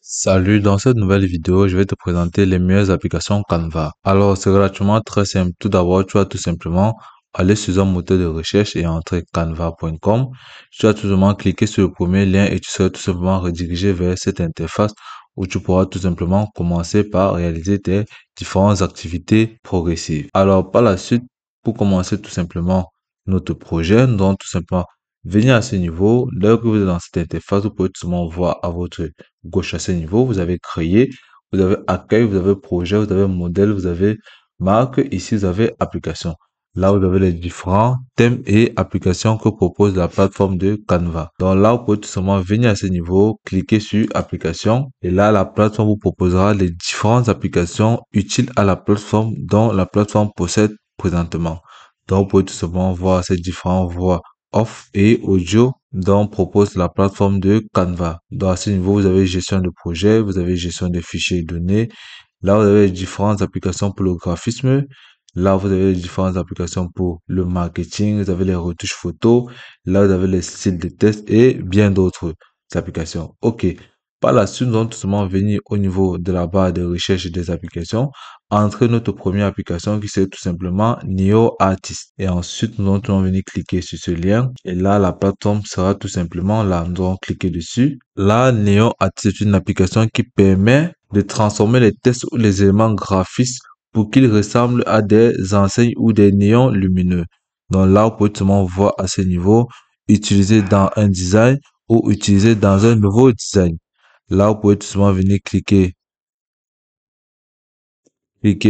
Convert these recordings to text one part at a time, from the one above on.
Salut, dans cette nouvelle vidéo, je vais te présenter les meilleures applications Canva. Alors, c'est relativement très simple. Tout d'abord, tu vas tout simplement aller sur un moteur de recherche et entrer canva.com. Tu vas tout simplement cliquer sur le premier lien et tu seras tout simplement redirigé vers cette interface où tu pourras tout simplement commencer par réaliser tes différentes activités progressives. Alors, par la suite, pour commencer tout simplement notre projet, nous allons tout simplement venir à ce niveau. Dès que vous êtes dans cette interface, vous pouvez tout simplement voir à votre gauche à ce niveau, vous avez créé, vous avez accueil, vous avez projet, vous avez modèle, vous avez marque, ici vous avez application. Là, vous avez les différents thèmes et applications que propose la plateforme de Canva. Donc là, vous pouvez tout simplement venir à ce niveau, cliquer sur application et là, la plateforme vous proposera les différentes applications utiles à la plateforme dont la plateforme possède présentement. Donc, vous pouvez tout simplement voir ces différentes voix off et audio dont propose la plateforme de Canva. Donc, à ce niveau, vous avez gestion de projet, vous avez gestion des fichiers et données. Là, vous avez les différentes applications pour le graphisme. Là, vous avez les différentes applications pour le marketing. Vous avez les retouches photos. Là, vous avez les styles de test et bien d'autres applications. OK. Par la suite, nous allons tout simplement venir au niveau de la barre de recherche des applications, entrer notre première application qui c'est tout simplement Neo Artist. Et ensuite, nous allons tout simplement venir cliquer sur ce lien. Et là, la plateforme sera tout simplement là. Nous allons cliquer dessus. Là, Neo Artist est une application qui permet de transformer les textes ou les éléments graphiques pour qu'ils ressemblent à des enseignes ou des néons lumineux. Donc là, vous pouvez tout simplement voir à ce niveau, utiliser dans un design ou utiliser dans un nouveau design. Là, vous pouvez tout simplement venir cliquer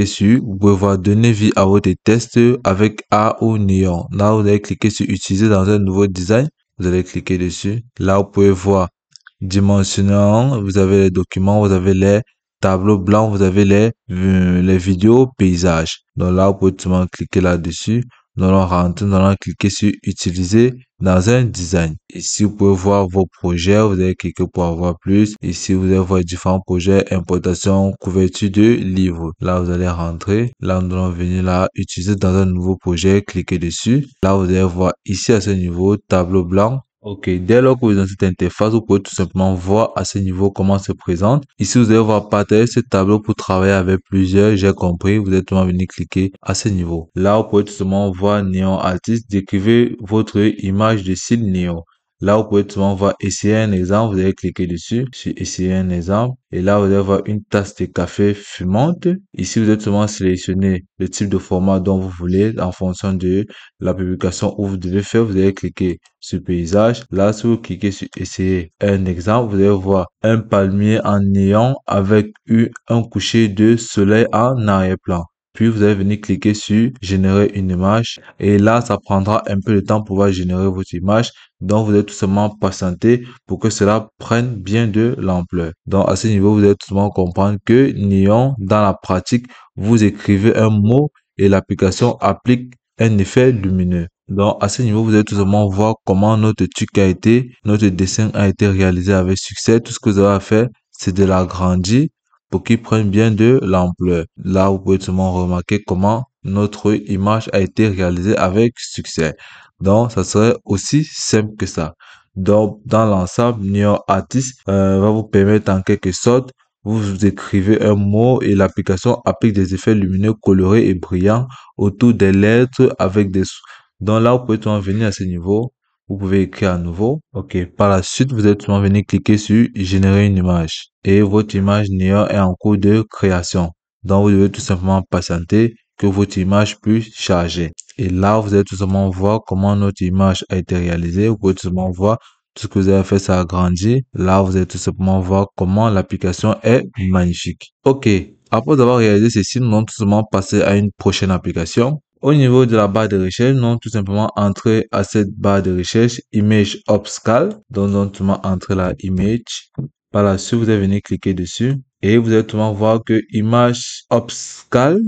sur, vous pouvez voir donner vie à votre test avec A ou néon. Là, vous allez cliquer sur utiliser dans un nouveau design. Vous allez cliquer dessus. Là, vous pouvez voir dimensionnant, vous avez les documents, vous avez les tableaux blancs, vous avez les vidéos paysages. Donc là, vous pouvez tout simplement cliquer là-dessus. Nous allons rentrer, nous allons cliquer sur utiliser dans un design. Ici, vous pouvez voir vos projets, vous allez cliquer pour avoir plus. Ici, vous allez voir différents projets, importation, couverture de livres. Là, vous allez rentrer. Là, nous allons venir là, utiliser dans un nouveau projet, cliquer dessus. Là, vous allez voir ici à ce niveau, tableau blanc. Ok, dès lors que vous êtes dans cette interface, vous pouvez tout simplement voir à ce niveau comment se présente. Ici, vous allez voir partager ce tableau pour travailler avec plusieurs. J'ai compris, vous êtes tout simplement venu cliquer à ce niveau. Là, vous pouvez tout simplement voir Néon Artist. Décrivez votre image de style Néon. Là, vous pouvez tout simplement voir essayer un exemple. Vous allez cliquer dessus, sur essayer un exemple. Et là, vous allez voir une tasse de café fumante. Ici, vous allez tout simplement sélectionner le type de format dont vous voulez en fonction de la publication où vous devez faire. Vous allez cliquer sur paysage. Là, si vous cliquez sur essayer un exemple, vous allez voir un palmier en néon avec un coucher de soleil en arrière-plan. Puis vous allez venir cliquer sur générer une image et là ça prendra un peu de temps pour pouvoir générer votre image. Donc vous allez tout simplement patienter pour que cela prenne bien de l'ampleur. Donc à ce niveau vous allez tout simplement comprendre que néon dans la pratique vous écrivez un mot et l'application applique un effet lumineux. Donc, à ce niveau, vous allez tout simplement voir comment notre dessin a été réalisé avec succès. Tout ce que vous avez à faire, c'est de l'agrandir pour qu'il prenne bien de l'ampleur. Là, vous pouvez tout simplement remarquer comment notre image a été réalisée avec succès. Donc, ça serait aussi simple que ça. Donc, dans l'ensemble, Neo Artist va vous permettre en quelque sorte vous écrivez un mot et l'application applique des effets lumineux colorés et brillants autour des lettres avec des... Donc là, vous pouvez tout venir à ce niveau. Vous pouvez écrire à nouveau. OK. Par la suite, vous êtes tout venir cliquer sur générer une image. Et votre image néant est en cours de création. Donc, vous devez tout simplement patienter que votre image puisse charger. Et là, vous allez tout simplement voir comment notre image a été réalisée. Vous pouvez tout simplement voir tout ce que vous avez fait, ça agrandit. Là, vous allez tout simplement voir comment l'application est magnifique. OK. Après avoir réalisé ceci, nous allons tout simplement passer à une prochaine application. Au niveau de la barre de recherche, nous allons tout simplement entrer à cette barre de recherche Image Upscale. Donc, nous allons tout simplement entrer la image. Par la suite, vous allez venir cliquer dessus. Et vous allez tout simplement voir que Image Upscale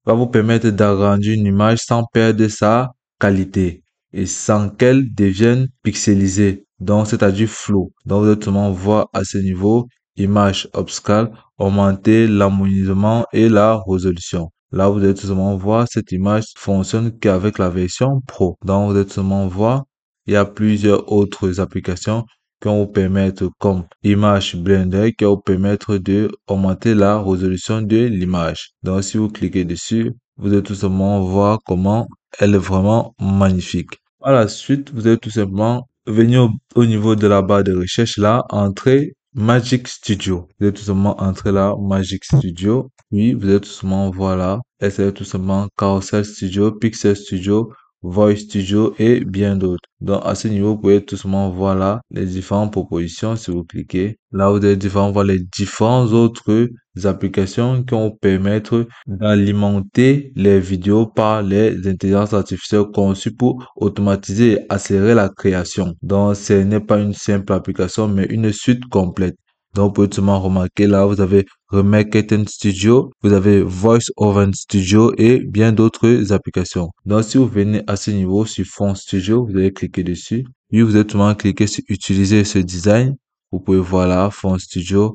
va vous permettre d'agrandir une image sans perdre sa qualité et sans qu'elle devienne pixelisée. Donc, c'est-à-dire flou. Donc, vous allez tout simplement voir à ce niveau, image upscale, augmenter l'harmonisement et la résolution. Là, vous allez tout simplement voir cette image fonctionne qu'avec la version Pro. Donc, vous allez tout simplement voir, il y a plusieurs autres applications qui vont vous permettre comme image Blender qui va vous permettre de augmenter la résolution de l'image. Donc si vous cliquez dessus, vous allez tout simplement voir comment elle est vraiment magnifique. Par la suite, vous allez tout simplement venir au niveau de la barre de recherche là, entrer Magic Studio. Vous allez tout simplement entrer là, Magic Studio. Puis vous allez tout simplement voir là, et c'est tout simplement Carousel Studio, Pixel Studio, Voice Studio et bien d'autres. Donc à ce niveau, vous pouvez tout simplement voir là les différentes propositions. Si vous cliquez, là vous allez voir les différentes autres applications qui vont permettre d'alimenter les vidéos par les intelligences artificielles conçues pour automatiser et accélérer la création. Donc ce n'est pas une simple application mais une suite complète. Donc, vous pouvez tout simplement remarquer là, vous avez Remarketing Studio, vous avez Voice Over Studio et bien d'autres applications. Donc, si vous venez à ce niveau sur Fond Studio, vous allez cliquer dessus. Puis, vous allez tout simplement cliquer sur Utiliser ce design. Vous pouvez voir là, Fond Studio.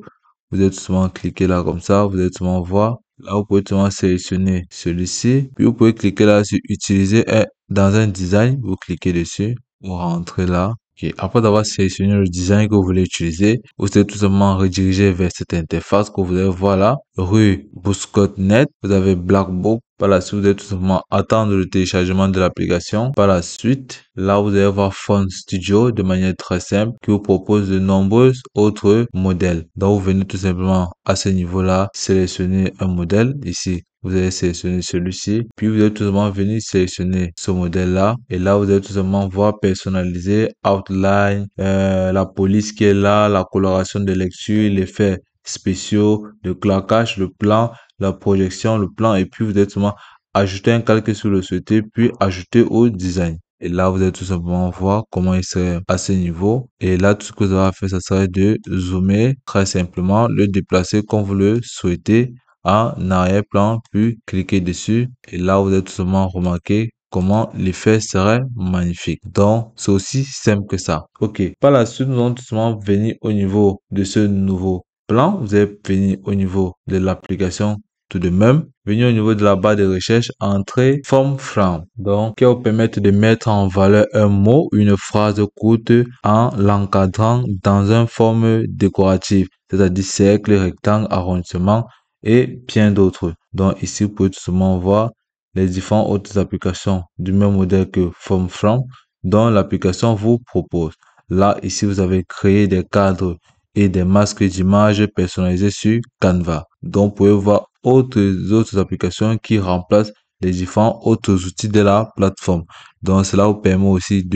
Vous allez tout simplement cliquer là comme ça. Vous allez tout simplement voir. Là, vous pouvez tout simplement sélectionner celui-ci. Puis, vous pouvez cliquer là sur Utiliser dans un design. Vous cliquez dessus. Vous rentrez là. Okay. Après avoir sélectionné le design que vous voulez utiliser, vous allez tout simplement rediriger vers cette interface que vous allez voir là, rue Bouscott.net, vous avez Blackbook. Par la suite, vous allez tout simplement attendre le téléchargement de l'application. Par la suite, là, vous allez voir Font Studio de manière très simple qui vous propose de nombreux autres modèles. Donc, vous venez tout simplement à ce niveau-là, sélectionner un modèle ici. Vous allez sélectionner celui-ci, puis vous allez tout simplement venir sélectionner ce modèle-là. Et là, vous allez tout simplement voir personnaliser, outline, la police qui est là, la coloration de lecture, l'effet spéciaux, le claquage, le plan, la projection, le plan. Et puis, vous allez tout simplement ajouter un calque si vous le souhaitez, puis ajouter au design. Et là, vous allez tout simplement voir comment il serait à ce niveau. Et là, tout ce que vous avez à faire, ça serait de zoomer très simplement, le déplacer comme vous le souhaitez en arrière-plan, puis cliquez dessus. Et là, vous allez tout simplement remarquer comment l'effet serait magnifique. Donc, c'est aussi simple que ça. OK. Par la suite, nous allons tout simplement venir au niveau de ce nouveau plan. Vous allez venir au niveau de l'application tout de même. Venir au niveau de la barre de recherche, entrer forme flamme. Donc, qui va vous permettre de mettre en valeur un mot, une phrase courte en l'encadrant dans une forme décorative, c'est-à-dire cercle, rectangle, arrondissement et bien d'autres. Donc ici, vous pouvez tout simplement voir les différentes autres applications du même modèle que FormFront dont l'application vous propose. Là, ici, vous avez créé des cadres et des masques d'images personnalisés sur Canva. Donc, vous pouvez voir autres applications qui remplacent les différents autres outils de la plateforme. Donc, cela vous permet aussi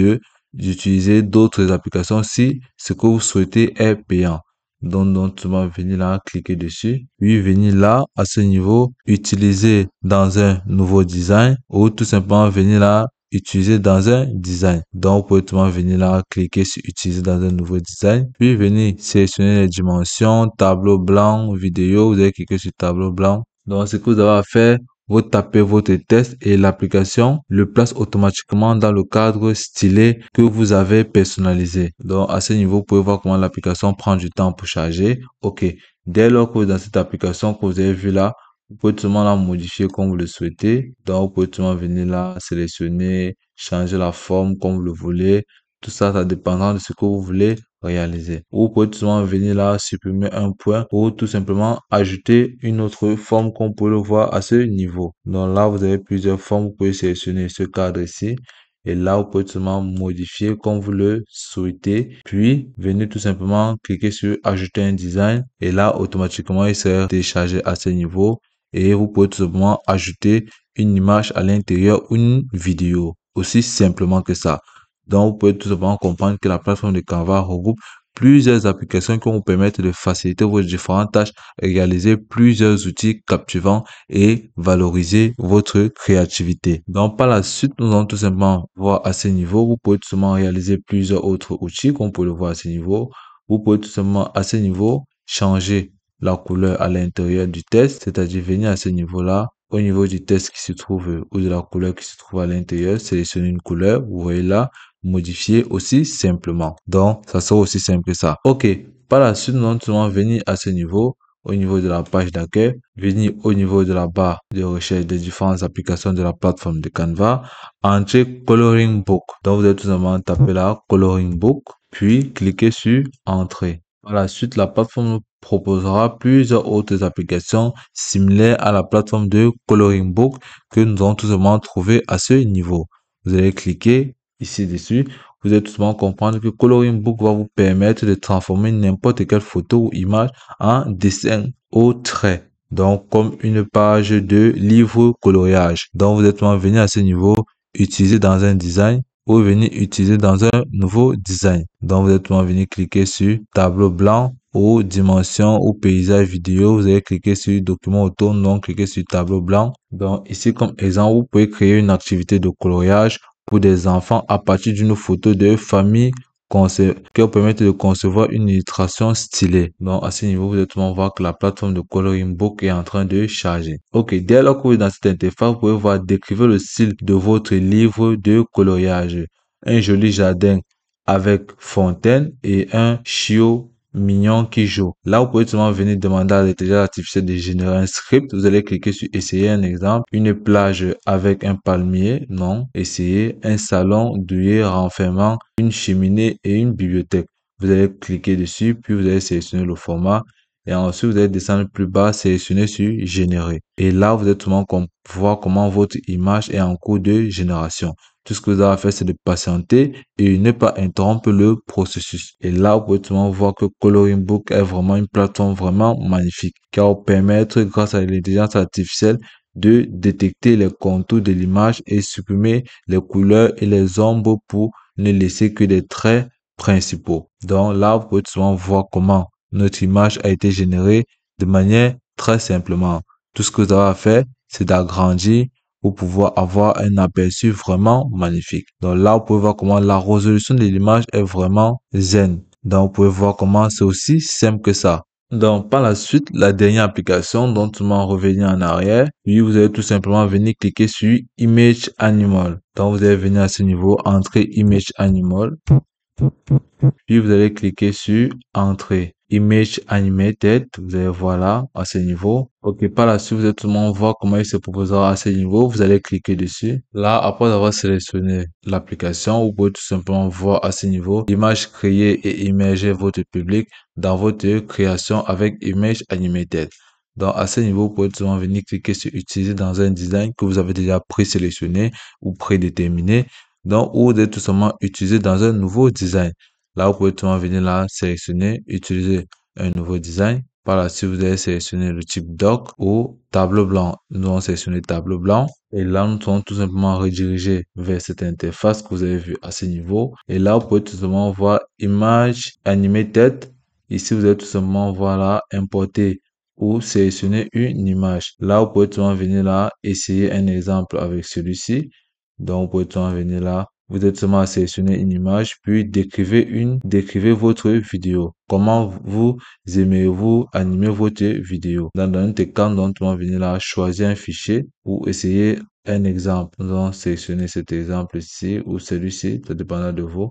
d'utiliser d'autres applications si ce que vous souhaitez est payant. Donc, tu vas venir là, cliquer dessus, puis venir là, à ce niveau, utiliser dans un nouveau design ou tout simplement venir là, utiliser dans un design. Donc, vous pouvez tout simplement venir là, cliquer sur utiliser dans un nouveau design, puis venir sélectionner les dimensions, tableau blanc, vidéo, vous allez cliquer sur tableau blanc. Donc, ce que vous avez à faire, vous tapez votre test et l'application le place automatiquement dans le cadre stylé que vous avez personnalisé. Donc, à ce niveau, vous pouvez voir comment l'application prend du temps pour charger. OK. Dès lors que vous êtes dans cette application que vous avez vu là, vous pouvez tout simplement la modifier comme vous le souhaitez. Donc, vous pouvez tout simplement venir là, sélectionner, changer la forme comme vous le voulez. Tout ça, ça dépendra de ce que vous voulez réaliser. Ou vous pouvez tout simplement venir là, supprimer un point ou tout simplement ajouter une autre forme qu'on peut le voir à ce niveau. Donc là, vous avez plusieurs formes. Vous pouvez sélectionner ce cadre ici. Et là, vous pouvez tout simplement modifier comme vous le souhaitez. Puis, venez tout simplement cliquer sur ajouter un design. Et là, automatiquement, il sera téléchargé à ce niveau. Et vous pouvez tout simplement ajouter une image à l'intérieur ou une vidéo. Aussi simplement que ça. Donc, vous pouvez tout simplement comprendre que la plateforme de Canva regroupe plusieurs applications qui vont vous permettre de faciliter vos différentes tâches, réaliser plusieurs outils captivants et valoriser votre créativité. Donc, par la suite, nous allons tout simplement voir à ce niveau, vous pouvez tout simplement réaliser plusieurs autres outils, comme vous pouvez le voir à ce niveau. Vous pouvez tout simplement à ce niveau changer la couleur à l'intérieur du test, c'est-à-dire venir à ce niveau-là, au niveau du test qui se trouve ou de la couleur qui se trouve à l'intérieur, sélectionner une couleur, vous voyez là, modifier aussi simplement. Donc, ça sera aussi simple que ça. OK. Par la suite, nous allons tout simplement venir à ce niveau, au niveau de la page d'accueil, venir au niveau de la barre de recherche des différentes applications de la plateforme de Canva, entrer Coloring Book. Donc, vous allez tout simplement taper là, Coloring Book. puis cliquez sur Entrée. Par la suite, la plateforme nous proposera plusieurs autres applications similaires à la plateforme de Coloring Book que nous allons tout simplement trouver à ce niveau. Vous allez cliquer ici dessus. Vous allez tout simplement comprendre que Coloring Book va vous permettre de transformer n'importe quelle photo ou image en dessin au trait. Donc, comme une page de livre coloriage. Donc, vous êtes venu à ce niveau, utiliser dans un design ou venir utiliser dans un nouveau design. Donc, vous êtes venu cliquer sur tableau blanc ou dimension ou paysage vidéo. Vous allez cliquer sur document auto, donc cliquez sur tableau blanc. Donc, ici, comme exemple, vous pouvez créer une activité de coloriage pour des enfants à partir d'une photo de famille qui vous permettre de concevoir une illustration stylée. Donc, à ce niveau, vous allez voir que la plateforme de Coloring Book est en train de charger. Ok, dès lors que vous êtes dans cette interface, vous pouvez voir décrire le style de votre livre de coloriage. Un joli jardin avec fontaine et un chiot mignon qui joue. Là, vous pouvez seulement venir demander à l'intelligence artificielle de générer un script. Vous allez cliquer sur essayer un exemple. Une plage avec un palmier. Non. Essayer un salon douillet renfermant une cheminée et une bibliothèque. Vous allez cliquer dessus, puis vous allez sélectionner le format. Et ensuite, vous allez descendre plus bas, sélectionner sur générer. Et là, vous allez tout voir comment votre image est en cours de génération. Tout ce que vous avez à faire, c'est de patienter et ne pas interrompre le processus. Et là, vous pouvez tout voir que Coloring Book est vraiment une plateforme vraiment magnifique qui va vous permettre, grâce à l'intelligence artificielle, de détecter les contours de l'image et supprimer les couleurs et les ombres pour ne laisser que des traits principaux. Donc là, vous pouvez tout voir comment notre image a été générée de manière très simplement. Tout ce que vous avez à faire, c'est d'agrandir pour pouvoir avoir un aperçu vraiment magnifique. Donc là, vous pouvez voir comment la résolution de l'image est vraiment zen. Donc, vous pouvez voir comment c'est aussi simple que ça. Donc, par la suite, la dernière application dont on va revenir en arrière, puis vous allez tout simplement venir cliquer sur Image Animal. Donc, vous allez venir à ce niveau, entrer Image Animal. Puis vous allez cliquer sur Entrée. Image Animated. Vous allez voir là, à ce niveau. Ok, par la suite, vous allez tout le monde voir comment il se proposera à ce niveau. Vous allez cliquer dessus. Là, après avoir sélectionné l'application, vous pouvez tout simplement voir à ce niveau l'image créée et immerger votre public dans votre création avec Image Animated. Donc, à ce niveau, vous pouvez tout simplement venir cliquer sur Utiliser dans un design que vous avez déjà présélectionné ou prédéterminé. Donc, ou de tout simplement utiliser dans un nouveau design. Là, vous pouvez tout simplement venir là, sélectionner, utiliser un nouveau design. Par la suite, vous allez sélectionner le type doc ou tableau blanc. Nous allons sélectionner tableau blanc. Et là, nous allons tout simplement rediriger vers cette interface que vous avez vue à ce niveau. Et là, vous pouvez tout simplement voir image animated. Ici, vous allez tout simplement voir là, importer ou sélectionner une image. Là, vous pouvez tout simplement venir là, essayer un exemple avec celui-ci. Donc, vous pouvez tout simplement venir là, vous êtes seulement à sélectionner une image, puis décrivez votre vidéo. Comment vous aimez-vous animer votre vidéo? Dans notre cas, nous allons venir là, choisir un fichier ou essayer un exemple. Nous allons sélectionner cet exemple ici ou celui-ci, ça dépendra de vous.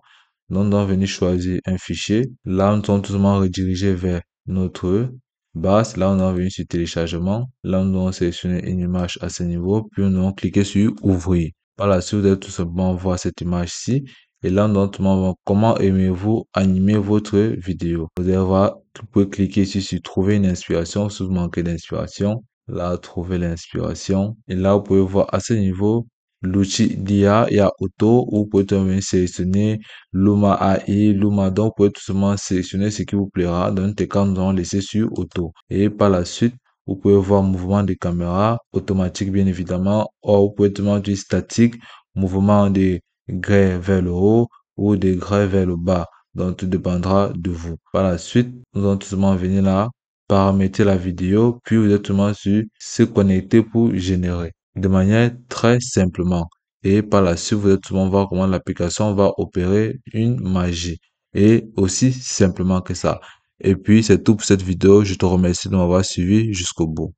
Nous allons venir choisir un fichier. Là, nous allons tout simplement rediriger vers notre base. Là, on a venir sur téléchargement. Là, nous allons sélectionner une image à ce niveau, puis nous allons cliquer sur ouvrir. Par la suite, vous allez tout simplement voir cette image-ci. Et là, notamment, comment aimez-vous animer votre vidéo? Vous allez voir, vous pouvez cliquer ici sur trouver une inspiration si vous manquez d'inspiration. Là, trouver l'inspiration. Et là, vous pouvez voir à ce niveau, l'outil d'IA, il y a Auto, où vous pouvez même sélectionner Luma AI, Luma. Donc, vous pouvez tout simplement sélectionner ce qui vous plaira. Dans notre cas, nous allons laisser sur Auto. Et par la suite, vous pouvez voir mouvement de caméra, automatique bien évidemment, ou vous pouvez demander du statique, mouvement de grès vers le haut ou de grès vers le bas. Donc tout dépendra de vous. Par la suite, nous allons tout simplement venir là, paramétrer la vidéo, puis vous allez tout simplement sur se connecter pour générer de manière très simplement. Et par la suite, vous allez tout simplement voir comment l'application va opérer une magie. Et aussi simplement que ça. Et puis, c'est tout pour cette vidéo. Je te remercie de m'avoir suivi jusqu'au bout.